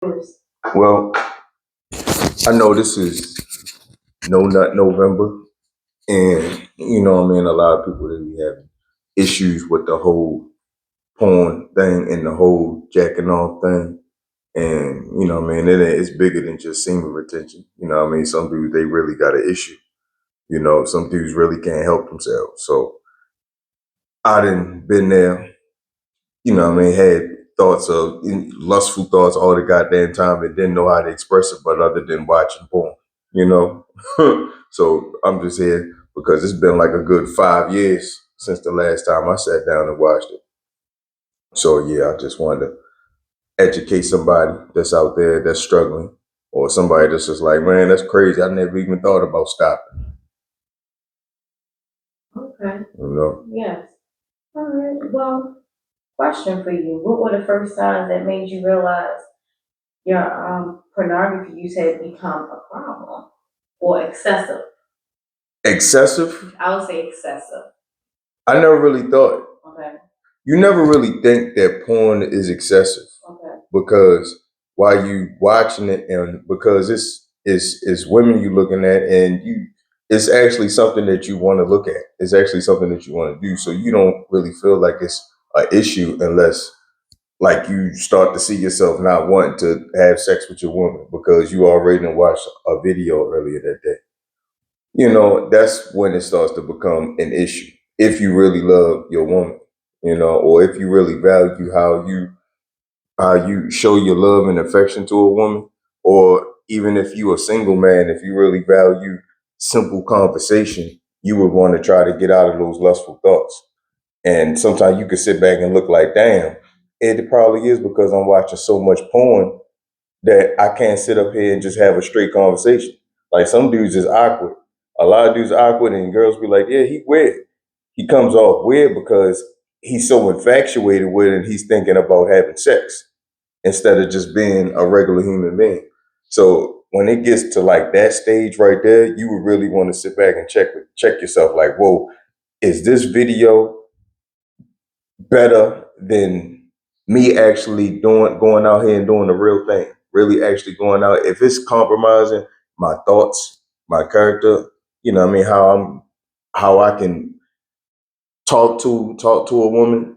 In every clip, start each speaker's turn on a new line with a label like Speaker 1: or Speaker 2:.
Speaker 1: Well, I know this is No Nut November, and a lot of people that be having issues with the whole porn thing and the whole jacking off thing. And it's bigger than just semen retention. Some dudes they really got an issue. Some dudes really can't help themselves. So I done been there. Had thoughts of lustful thoughts all the goddamn time and didn't know how to express it, but other than watching porn. You know, so I'm just here because it's been like a good 5 years since the last time I sat down and watched it. So yeah, I just wanted to educate somebody that's out there that's struggling, or somebody that's just like, man, that's crazy. I never even thought about stopping. Okay. You know. Yes. All right. Well, question for you. What were the first signs that made you realize your pornography use had become a problem or excessive? Excessive? I would say excessive. I never really thought. Okay. You never really think that porn is excessive. Okay. Because while you watching it, and because it's women you looking at, and it's actually something that you want to look at. It's actually something that you want to do. So you don't really feel like it's an issue unless like you start to see yourself not wanting to have sex with your woman because you already done watched a video earlier that day. That's when it starts to become an issue. If you really love your woman, or if you really value how you show your love and affection to a woman, or even if you a single man, if you really value simple conversation, you would want to try to get out of those lustful thoughts. And sometimes you could sit back and look like, damn, it probably is because I'm watching so much porn that I can't sit up here and just have a straight conversation. Like some dudes is awkward. A lot of dudes are awkward, and girls be like, yeah, he weird. He comes off weird because he's so infatuated with it and he's thinking about having sex instead of just being a regular human being. So when it gets to like that stage right there, you would really want to sit back and check yourself like, whoa, is this video better than me actually doing going out here and doing the real thing, really actually going out? If it's compromising my thoughts, my character, how I can talk to a woman,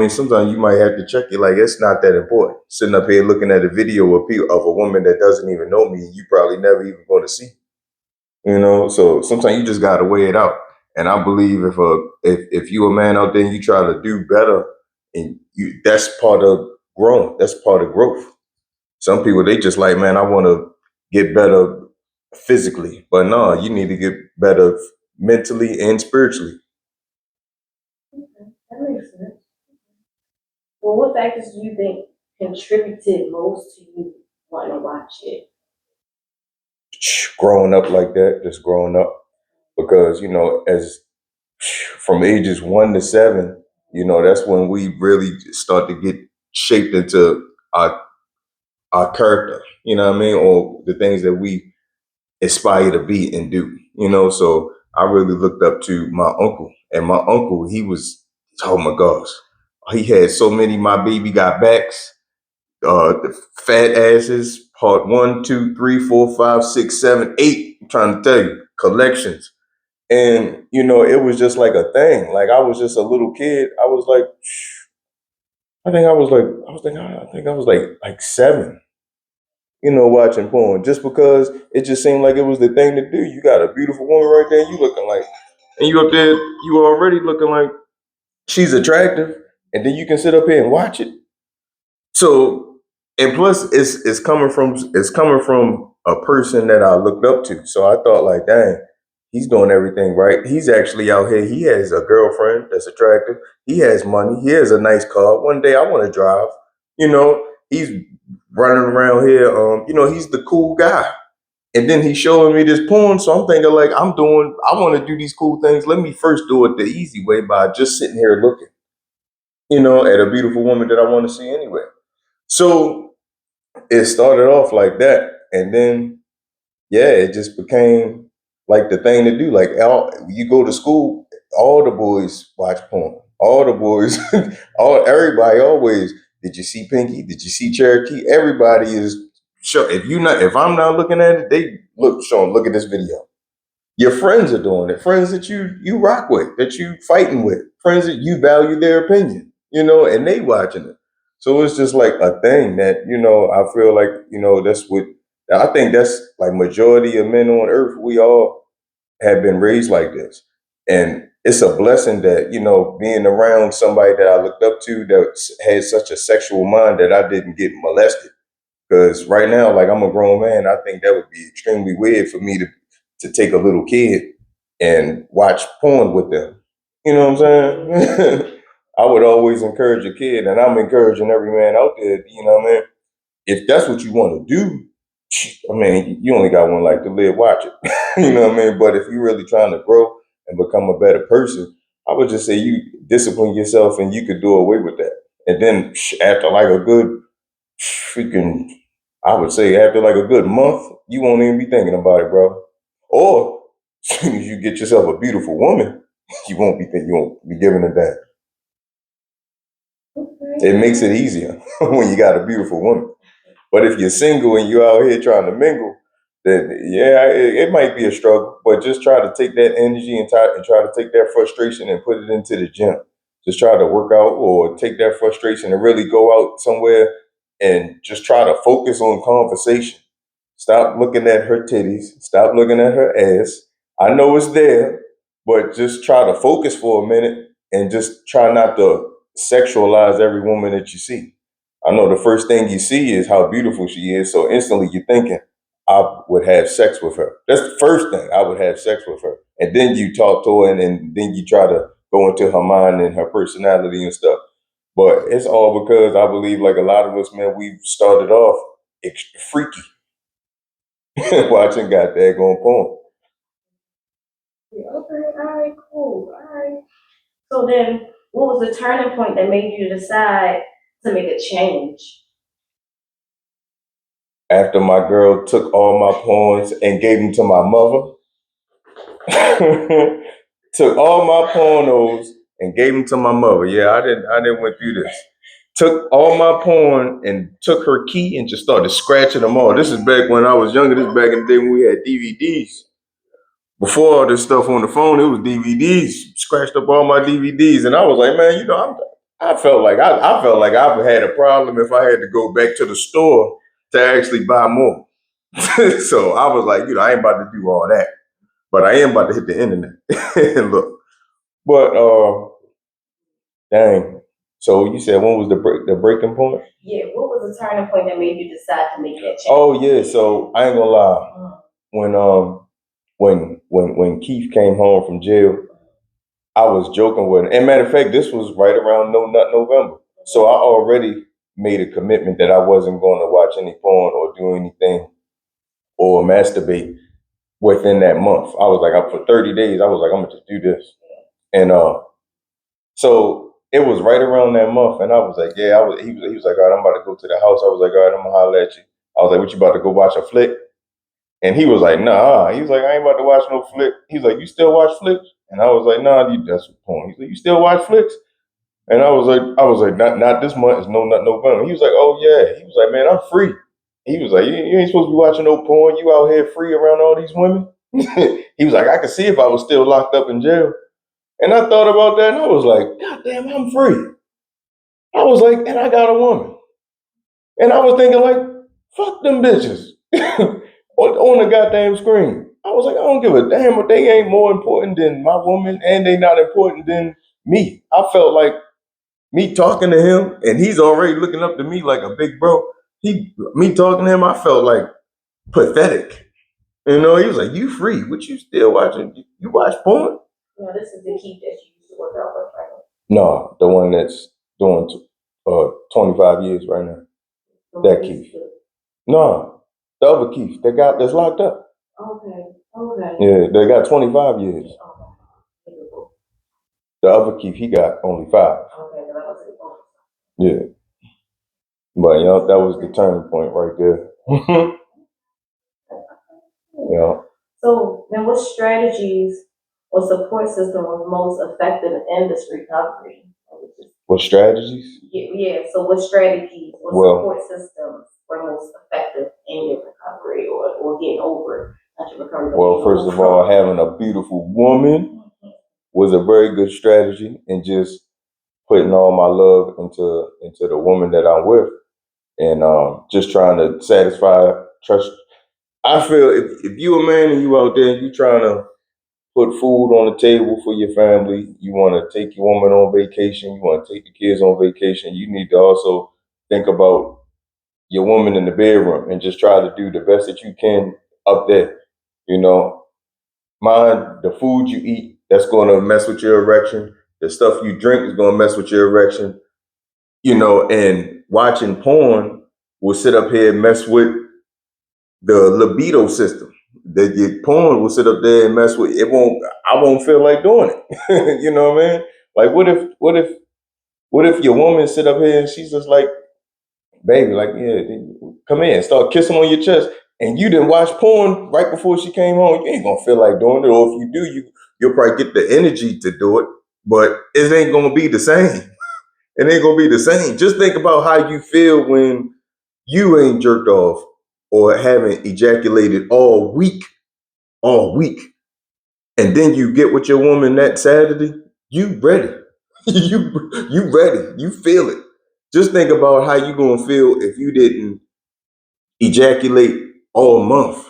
Speaker 1: sometimes you might have to check it. Like it's not that important. Sitting up here looking at a video of a woman that doesn't even know me, you probably never even going to see. So sometimes you just gotta weigh it out. And I believe if you a man out there and you try to do better, and that's part of growing. That's part of growth. Some people they just like, man, I want to get better physically, but no, you need to get better mentally and spiritually. Okay, that makes sense. Well, what factors do you think contributed most to you wanting to watch it? Growing up like that, just growing up, because as from ages 1 to 7, that's when we really start to get shaped into our our character. You know what I mean, or the things that we aspire to be and do. So I really looked up to my uncle, and my uncle oh my gosh, he had so many. My baby got backs, the fat asses, part one, two, three, four, five, six, seven, eight. I'm trying to tell you, collections. And it was just like a thing. Like I was just a little kid. I was like, I think I was like 7. Watching porn just because it just seemed like it was the thing to do. You got a beautiful woman right there. You looking like, and you up there, you already looking like she's attractive, and then you can sit up here and watch it. So, and plus, it's coming from a person that I looked up to. So I thought, like, dang, he's doing everything right. He's actually out here. He has a girlfriend that's attractive. He has money. He has a nice car. One day I want to drive. He's running around here. He's the cool guy. And then he's showing me this porn. So I'm thinking, like, I want to do these cool things. Let me first do it the easy way by just sitting here looking, at a beautiful woman that I want to see anyway. So it started off like that, and then yeah, it just became like the thing to do. Like you go to school, all the boys watch porn. All the boys, all everybody always. Did you see Pinky? Did you see Cherokee? Everybody is
Speaker 2: if I'm not looking at it, they look, Sean, look at this video. Your friends are doing it. Friends that you rock with, that you fighting with, friends that you value their opinion, and they watching it. So it's just like a thing that, I feel like, that's what I think that's like majority of men on earth. We all have been raised like this. And it's a blessing that, being around somebody that I looked up to that had such a sexual mind that I didn't get molested. Because right now, like I'm a grown man, I think that would be extremely weird for me to take a little kid and watch porn with them. You know what I'm saying? I would always encourage a kid, and I'm encouraging every man out there, what I mean? If that's what you want to do, I mean, you only got one life to live, watch it. You know what I mean? But if you're really trying to grow and become a better person, I would just say you discipline yourself and you could do away with that. And then after like a good freaking, I would say after like a good month, you won't even be thinking about it, bro. Or as soon as you get yourself a beautiful woman, you won't be giving a damn. It makes it easier when you got a beautiful woman. But if you're single and you're out here trying to mingle, then yeah, it might be a struggle. But just try to take that energy and try to take that frustration and put it into the gym. Just try to work out or take that frustration and really go out somewhere and just try to focus on conversation. Stop looking at her titties. Stop looking at her ass. I know it's there, but just try to focus for a minute and just try not to sexualize every woman that you see. I know the first thing you see is how beautiful she is, so instantly you're thinking, I would have sex with her. That's the first thing. I would have sex with her. And then you talk to her and then you try to go into her mind and her personality and stuff. But it's all because I believe, like a lot of us, man, we've started off freaky watching got daggone porn.
Speaker 1: Yeah, okay, all right, cool, all right. So then, what was the turning point that made you decide to make a change?
Speaker 2: After my girl took all my porns and gave them to my mother, took all my pornos and gave them to my mother. Yeah, I didn't went through this. Took all my porn and took her key and just started scratching them all. This is back when I was younger. This is back in the day when we had DVDs. Before all this stuff on the phone, it was DVDs. Scratched up all my DVDs, and I was like, man, I felt like I had a problem if I had to go back to the store to actually buy more. So I was like, I ain't about to do all that, but I am about to hit the internet and look. But dang. So you said when was the breaking point?
Speaker 1: Yeah, what was the turning point that made you decide to make that change?
Speaker 2: Oh yeah. So I ain't gonna lie. When Keith came home from jail, I was joking with him. And matter of fact, this was right around No Nut November. So I already made a commitment that I wasn't going to watch any porn or do anything or masturbate within that month. I was like, for 30 days, I was like, I'm gonna just do this. And so it was right around that month, and I was like, yeah, he was like, all right, I'm about to go to the house. I was like, all right, I'm gonna holler at you. I was like, what, you about to go watch a flick? And he was like, nah. He was like, I ain't about to watch no flick. He's like, you still watch flicks? And I was like, nah, that's the point. He's like, you still watch flicks? And I was like, not this month. It's not November. He was like, oh yeah. He was like, man, I'm free. He was like, you ain't supposed to be watching no porn. You out here free around all these women. He was like, I could see if I was still locked up in jail. And I thought about that, and I was like, God damn, I'm free. I was like, and I got a woman. And I was thinking like, fuck them bitches on the goddamn screen. I was like, I don't give a damn, but they ain't more important than my woman, and they not important than me. I felt like me talking to him, and he's already looking up to me like a big bro. Me talking to him, I felt like pathetic. He was like, "You free? What you still watching? You watch porn?"
Speaker 1: No, this is the Keith that you used to work out with, right?
Speaker 2: No, the one that's doing 25 years right now. That Keith. No, the other Keith that's locked up.
Speaker 1: Okay. Okay.
Speaker 2: Yeah, they got 25 years.
Speaker 1: Okay.
Speaker 2: The other Keith, he got only 5.
Speaker 1: Okay, that was it.
Speaker 2: Yeah. But that was the turning point right there. Yeah.
Speaker 1: So then what strategies or support system was most effective in this recovery?
Speaker 2: What strategies?
Speaker 1: Yeah, so what strategies or support systems were most effective in or getting over it. Not to recover, but
Speaker 2: Well,
Speaker 1: getting
Speaker 2: first
Speaker 1: over
Speaker 2: of all,
Speaker 1: from it.
Speaker 2: having a beautiful woman was a very good strategy, and just putting all my love into the woman that I'm with, and just trying to satisfy trust. I feel if you a man and you out there and you trying to put food on the table for your family, you want to take your woman on vacation, you want to take the kids on vacation, you need to also think about your woman in the bedroom and just try to do the best that you can up there. You know, mind the food you eat, that's going to mess with your erection. The stuff you drink is going to mess with your erection. You know, and watching porn will sit up here and mess with the libido system. That your porn will sit up there and mess with it. Won't I won't feel like doing it. You know what I mean? Like what if your woman sit up here and she's just like, baby, like, yeah, come in, start kissing on your chest, and you didn't watch porn right before she came home, you ain't gonna feel like doing it. Or if you do, you'll probably get the energy to do it, but it ain't gonna be the same. It ain't gonna be the same. Just think about how you feel when you ain't jerked off or haven't ejaculated all week, and then you get with your woman that Saturday, you ready. You ready. You feel it. Just think about how you gonna feel if you didn't ejaculate all month.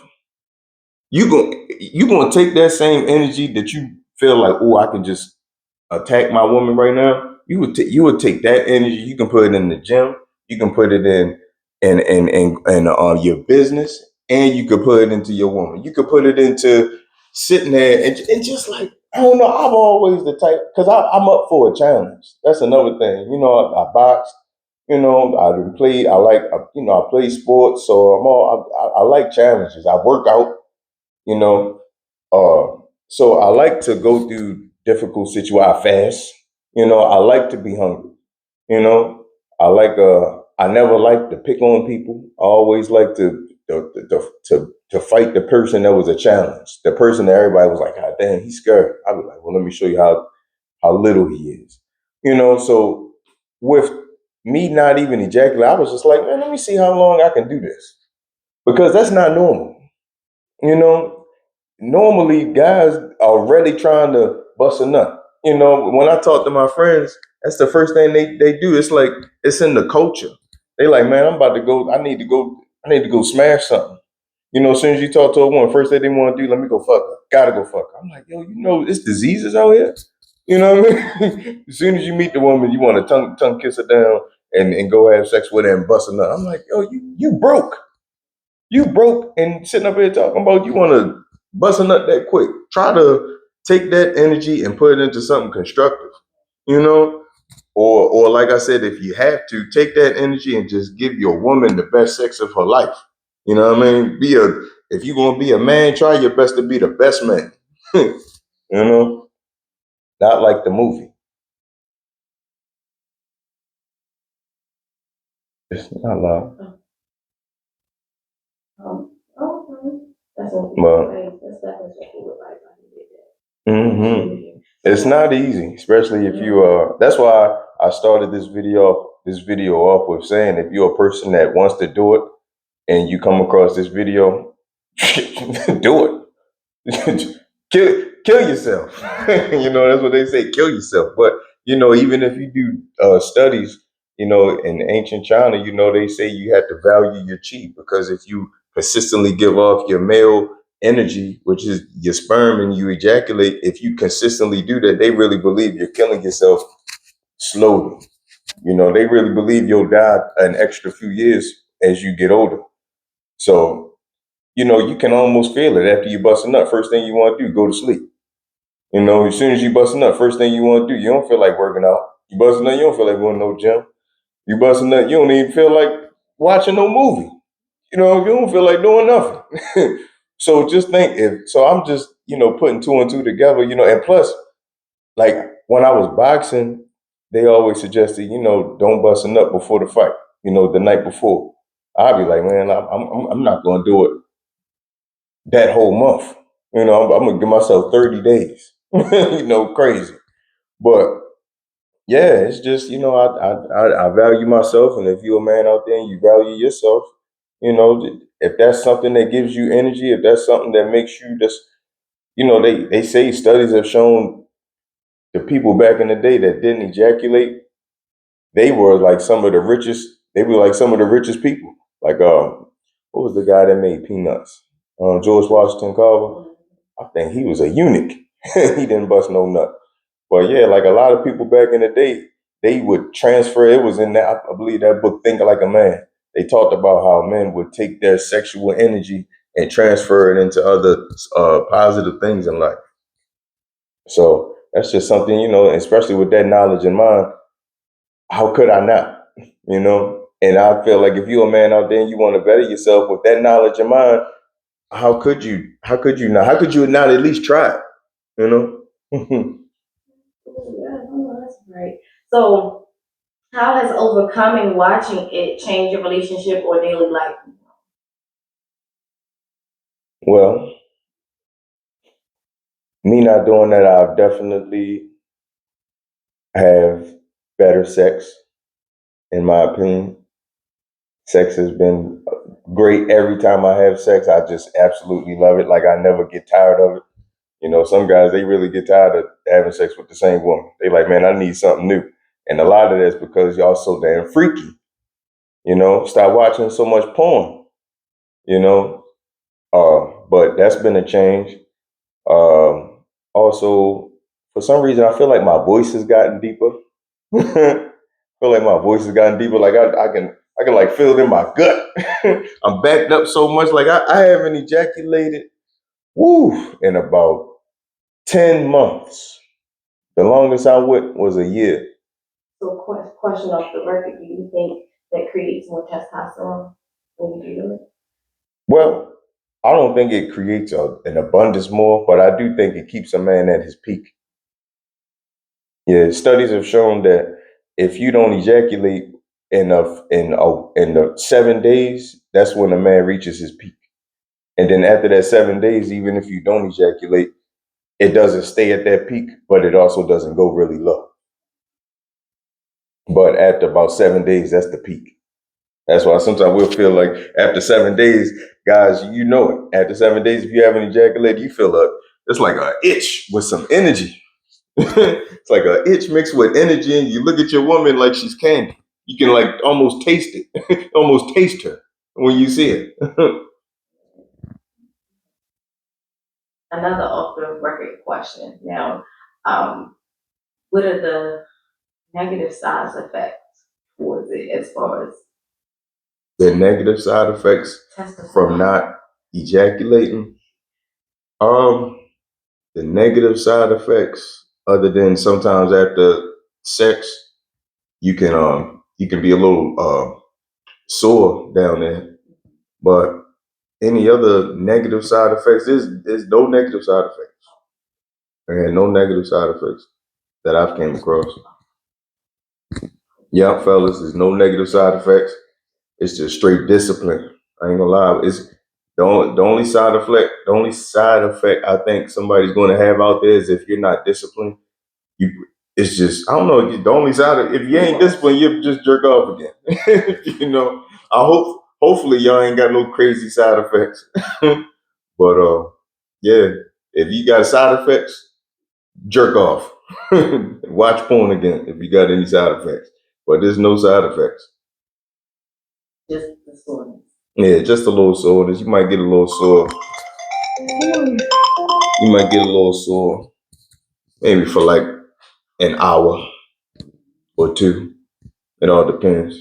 Speaker 2: You gonna take that same energy that you feel like, oh, I can just attack my woman right now. You would take that energy. You can put it in the gym. You can put it in your business, and you could put it into your woman. You could put it into sitting there and just like, I don't know. I'm always the type because I'm up for a challenge. That's another thing. You know, I boxed. You know, I didn't play. I like I play sports, so I like challenges. I work out. You know, so I like to go through difficult situations. I fast. You know, I like to be hungry. You know, I never like to pick on people. I always like to fight the person that was a challenge. The person that everybody was like, God damn, he's scared. I was like, well, let me show you how little he is. You know, so with me not even ejaculating, I was just like, man, let me see how long I can do this. Because that's not normal. You know, normally guys are really trying to bust a nut. You know, when I talk to my friends, that's the first thing they do. It's like it's in the culture. They like, man, I'm about to go. I need to go smash something. You know, as soon as you talk to a woman, first thing they want to do, let me go fuck her. Gotta go fuck her. I'm like, yo, you know, it's diseases out here. You know what I mean? As soon as you meet the woman, you want to tongue kiss her down and go have sex with her and bust a nut. I'm like, yo, you broke. You broke and sitting up here talking about you want to bust a nut that quick. Try to take that energy and put it into something constructive, you know? Or like I said, if you have to, take that energy and just give your woman the best sex of her life. You know what I mean? If you're gonna be a man, try your best to be the best man. You know? Not like the movie. It's not loud.
Speaker 1: Okay. That's what
Speaker 2: But
Speaker 1: that's definitely what we would like. I can
Speaker 2: it's not easy, especially if you that's why I started this video off with saying if you're a person that wants to do it and you come across this video, do it. Kill yourself. You know, that's what they say, kill yourself. But you know, even if you do studies, you know, in ancient China, you know, they say you have to value your chi, because if you consistently give off your male energy, which is your sperm, and you ejaculate, if you consistently do that, they really believe you're killing yourself slowly. You know, they really believe you'll die an extra few years as you get older. So, you know, you can almost feel it after you bust a nut. First thing you want to do, go to sleep. You know, as soon as you bust a nut, first thing you want to do, you don't feel like working out. You bust a nut, you don't feel like going to no gym. You bust a nut, you don't even feel like watching no movie. You know, you don't feel like doing nothing. So just think so I'm just, you know, putting two and two together, you know, and plus, like when I was boxing, they always suggested, you know, don't bust a nut before the fight, you know, the night before. I'd be like, man, I'm not going to do it that whole month. You know, I'm going to give myself 30 days, you know, crazy. But yeah, it's just, you know, I value myself. And if you're a man out there and you value yourself, You know, if that's something that gives you energy, if that's something that makes you just, they say studies have shown the people back in the day that didn't ejaculate, they were like some of the richest. They were like some of the richest people. Like, what was the guy that made Peanuts? George Washington Carver. I think he was a eunuch. He didn't bust no nut. But yeah, like a lot of people back in the day, they would transfer. It was in that, I believe, that book, Think Like a Man. They talked about how men would take their sexual energy and transfer it into other positive things in life. So that's just something, especially with that knowledge in mind, how could I not? And I feel like if you're a man out there and you want to better yourself with that knowledge in mind, how could you? How could you not? How could you not at least try it? You know?
Speaker 1: Yeah, no, that's right. So, how has overcoming watching it changed your relationship or daily life?
Speaker 2: Well, me not doing that, I've definitely have better sex, in my opinion. Sex has been great every time I have sex. I just absolutely love it. Like I never get tired of it. Some guys they really get tired of having sex with the same woman. They like, man, I need something new. And a lot of that's because y'all so damn freaky. Stop watching so much porn. You know, but that's been a change. Also, for some reason, I feel like my voice has gotten deeper. Feel like my voice has gotten deeper. Like I can like feel it in my gut. I'm backed up so much. Like I haven't ejaculated, in about 10 months. The longest I went was a year.
Speaker 1: So, question off the record: do you think that creates more testosterone when you do it?
Speaker 2: Well, I don't think it creates an abundance more, but I do think it keeps a man at his peak. Yeah, studies have shown that if you don't ejaculate in the 7 days, that's when a man reaches his peak. And then after that 7 days, even if you don't ejaculate, it doesn't stay at that peak, but it also doesn't go really low. But after about 7 days, that's the peak. That's why sometimes we'll feel like after 7 days, guys, after 7 days, if you haven't ejaculated, you feel it's like an itch with some energy. It's like an itch mixed with energy, and you look at your woman like she's candy. You can like almost taste it, almost taste her when you see it.
Speaker 1: Another off the record question. Now, um, what are the negative side effects towards it as far as
Speaker 2: The negative side effects from
Speaker 1: testosterone?
Speaker 2: not ejaculating. Um, the negative side effects, other than sometimes after sex, you can be a little sore down there. But any other negative side effects, there's no negative side effects. And no negative side effects that I've came across. Yeah, fellas, there's no negative side effects. It's just straight discipline. I ain't gonna lie. It's the only side effect. The only side effect I think somebody's going to have out there is if you're not disciplined. You, it's just I don't know. The only side of, if you ain't disciplined, you just jerk off again. I hopefully y'all ain't got no crazy side effects. But yeah, if you got side effects, jerk off. Watch porn again if you got any side effects. But there's no side effects.
Speaker 1: Just the soreness.
Speaker 2: Yeah, just a little soreness. You might get a little sore. You might get a little sore, maybe for like an hour or two. It all depends.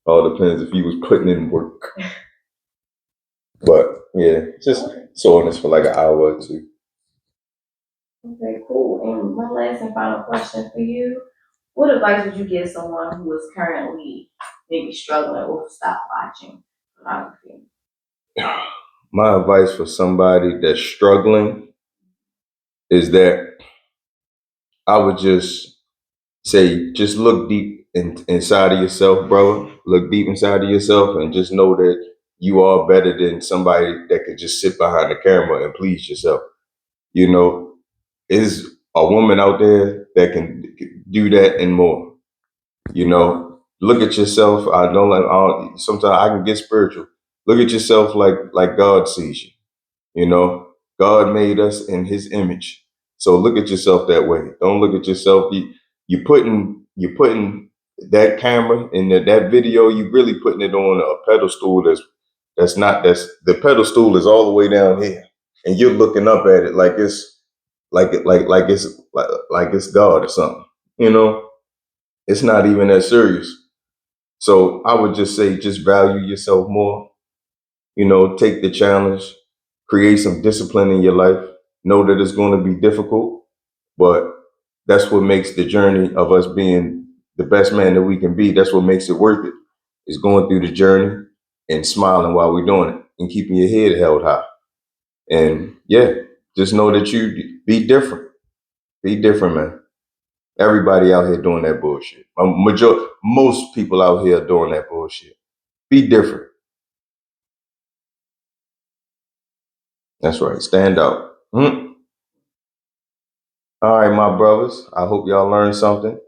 Speaker 2: All depends if you was putting in work. But yeah, just soreness for like an hour or two.
Speaker 1: Okay, cool. And one last and final question for you. What advice would you give someone who is currently maybe struggling with stop watching pornography?
Speaker 2: My advice for somebody that's struggling is that I would just say, just look deep inside of yourself, brother. Look deep inside of yourself and just know that you are better than somebody that could just sit behind the camera and please yourself. You know, is a woman out there that can do that and more. look at yourself. I know, like, sometimes I can get spiritual. Look at yourself like God sees you. You know, God made us in His image, so look at yourself that way. Don't look at yourself. You putting that camera in that video. You really putting it on a pedestal that's not that's the pedestal is all the way down here, and you're looking up at it like it's like it's God or something. You know, it's not even that serious. So I would just say, just value yourself more. You know, take the challenge, create some discipline in your life. Know that it's going to be difficult, but that's what makes the journey of us being the best man that we can be. That's what makes it worth it. Is going through the journey and smiling while we're doing it and keeping your head held high. And yeah, just know that you be different. Be different, man. Everybody out here doing that bullshit. Most people out here doing that bullshit. Be different. That's right. Stand out. All right, my brothers. I hope y'all learned something.